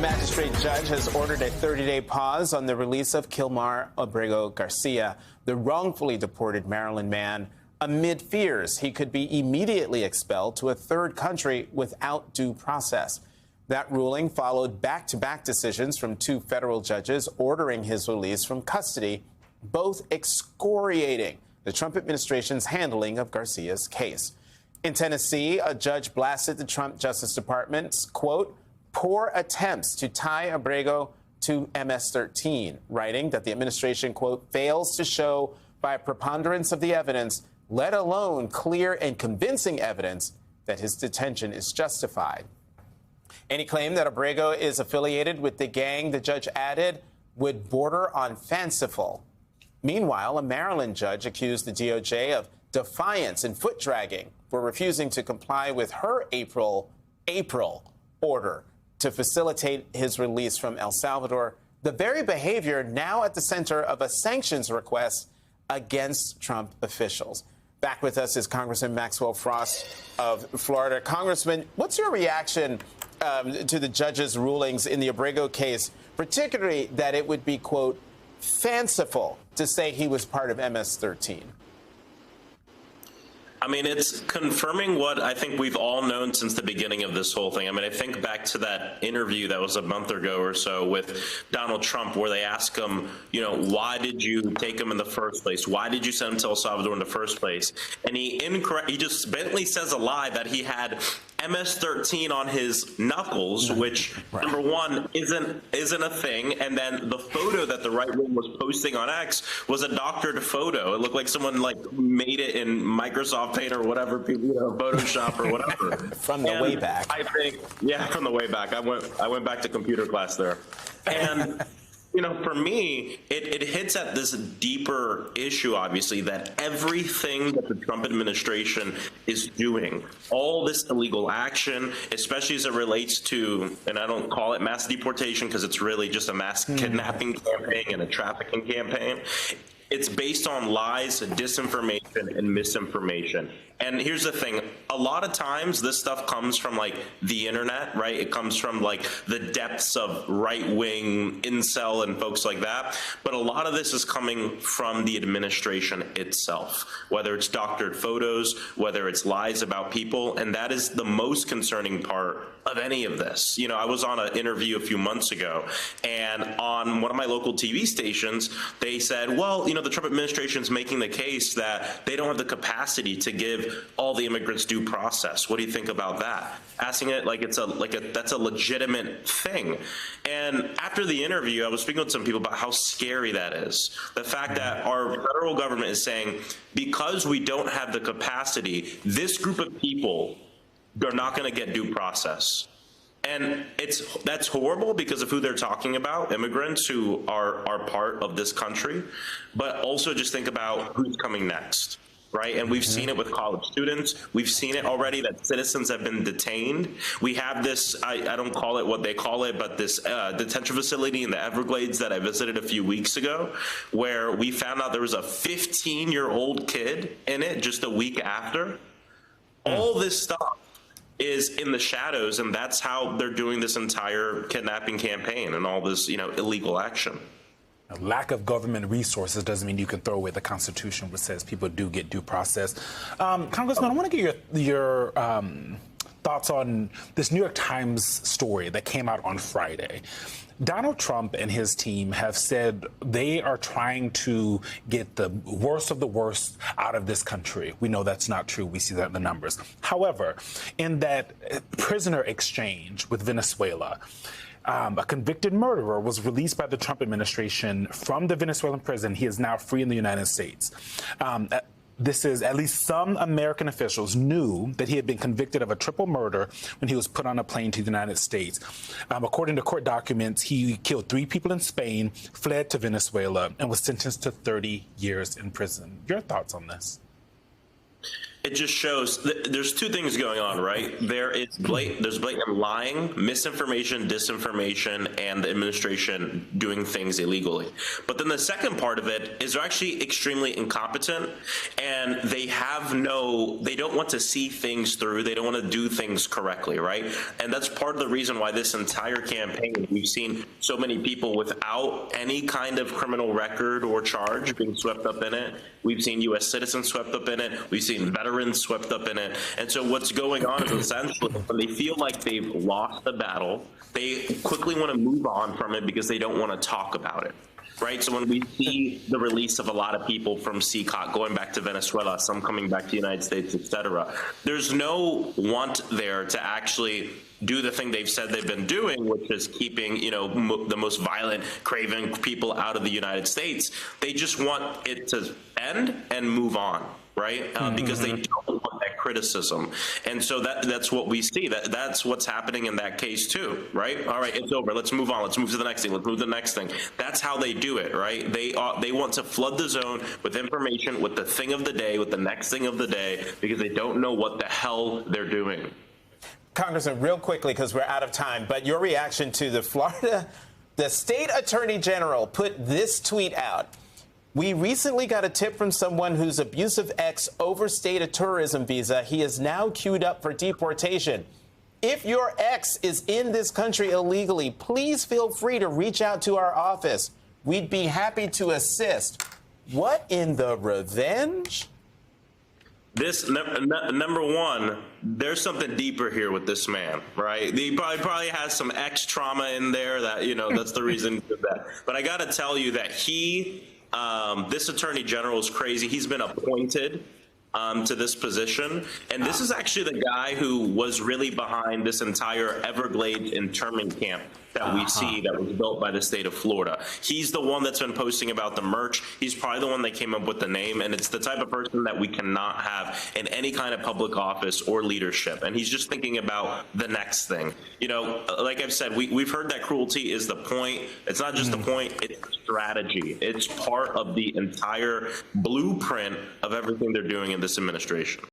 magistrate judge has ordered a 30-day pause on the release of Kilmar Abrego Garcia, the wrongfully deported Maryland man, amid fears he could be immediately expelled to a third country without due process. That ruling followed back-to-back decisions from two federal judges ordering his release from custody, both excoriating the Trump administration's handling of Garcia's case. In Tennessee, a judge blasted the Trump Justice Department's, quote, poor attempts to tie Abrego to MS-13, writing that the administration, quote, fails to show by a preponderance of the evidence, let alone clear and convincing evidence that his detention is justified. Any claim that Abrego is affiliated with the gang, the judge added, would border on fanciful. Meanwhile, a Maryland judge accused the DOJ of defiance and foot dragging for refusing to comply with her April order to facilitate his release from El Salvador, the very behavior now at the center of a sanctions request against Trump officials. Back with us is Congressman Maxwell Frost of Florida. Congressman, what's your reaction to the judge's rulings in the Abrego case, particularly that it would be, quote, fanciful to say he was part of MS-13? I mean, it's confirming what I think we've all known since the beginning of this whole thing. I mean, I think back to that interview that was a month ago or so with Donald Trump, where they asked him, you know, why did you take him in the first place? Why did you send him to El Salvador in the first place? And he just blatantly says a lie that he had MS-13 on his knuckles, which, number one, isn't a thing. And then the photo that the right wing was posting on X was a doctored photo. It looked like someone made it in Microsoft Paint or whatever, Photoshop or whatever. From the way back. I think, yeah, from the way back. I went back to computer class there. And you know, for me, it hits at this deeper issue, obviously, that everything that the Trump administration is doing, all this illegal action, especially as it relates to, and I don't call it mass deportation because it's really just a mass kidnapping campaign and a trafficking campaign. It's based on lies, disinformation, and misinformation. And here's the thing, a lot of times this stuff comes from the internet, right? It comes from the depths of right-wing incel and folks like that. But a lot of this is coming from the administration itself, whether it's doctored photos, whether it's lies about people. And that is the most concerning part of any of this. You know, I was on an interview a few months ago, and on one of my local TV stations, they said, well, you know, the Trump administration is making the case that they don't have the capacity to give all the immigrants due process. What do you think about that? Asking it like it's that's a legitimate thing. And after the interview, I was speaking with some people about how scary that is. The fact that our federal government is saying, because we don't have the capacity, this group of people are not going to get due process. And that's horrible because of who they're talking about, immigrants who are part of this country, but also just think about who's coming next. Right. And we've seen it with college students. We've seen it already that citizens have been detained. We have this, I don't call it what they call it, but this detention facility in the Everglades that I visited a few weeks ago, where we found out there was a 15-year-old kid in it just a week after. All this stuff is in the shadows, and that's how they're doing this entire kidnapping campaign and all this, you know, illegal action. Lack of government resources doesn't mean you can throw away the Constitution, which says people do get due process. Congressman, I want to get your thoughts on this New York Times story that came out on Friday. Donald Trump and his team have said they are trying to get the worst of the worst out of this country. We know that's not true. We see that in the numbers. However, in that prisoner exchange with Venezuela, a convicted murderer was released by the Trump administration from the Venezuelan prison. He is now free in the United States. This is, at least some American officials knew that he had been convicted of a triple murder when he was put on a plane to the United States. According to court documents, he killed 3 people in Spain, fled to Venezuela, and was sentenced to 30 years in prison. Your thoughts on this? it just shows there's two things going on, right? There's blatant lying, misinformation, disinformation, and the administration doing things illegally. But then the second part of it is they're actually extremely incompetent, and they don't want to see things through. They don't want to do things correctly, right? And that's part of the reason why this entire campaign, we've seen so many people without any kind of criminal record or charge being swept up in it. We've seen U.S. citizens swept up in it. We've seen veterans swept up in it. And so what's going on is essentially when they feel like they've lost the battle, they quickly want to move on from it because they don't want to talk about it. Right. So when we see the release of a lot of people from CICOT going back to Venezuela, some coming back to the United States, et cetera, there's no want there to actually do the thing they've said they've been doing, which is keeping, the most violent, craven people out of the United States. They just want it to end and move on. Right, because they don't want that criticism, and so that's what we see. That's what's happening in that case too. Right. All right, it's over. Let's move on. Let's move to the next thing. Let's move to the next thing. That's how they do it. Right. They want to flood the zone with information, with the thing of the day, with the next thing of the day, because they don't know what the hell they're doing. Congressman, real quickly, because we're out of time, but your reaction to the state attorney general put this tweet out. We recently got a tip from someone whose abusive ex overstayed a tourism visa. He is now queued up for deportation. If your ex is in this country illegally, please feel free to reach out to our office. We'd be happy to assist. What in the revenge? This number one, there's something deeper here with this man, right? He probably has some ex trauma in there that, that's the reason for that. But I got to tell you that this attorney general is crazy. He's been appointed to this position, and this is actually the guy who was really behind this entire Everglades internment camp that we see that was built by the state of Florida. He's the one that's been posting about the merch. He's probably the one that came up with the name, and it's the type of person that we cannot have in any kind of public office or leadership. And he's just thinking about the next thing. Like I've said, we've heard that cruelty is the point. It's not just the point, it's strategy. It's part of the entire blueprint of everything they're doing in this administration.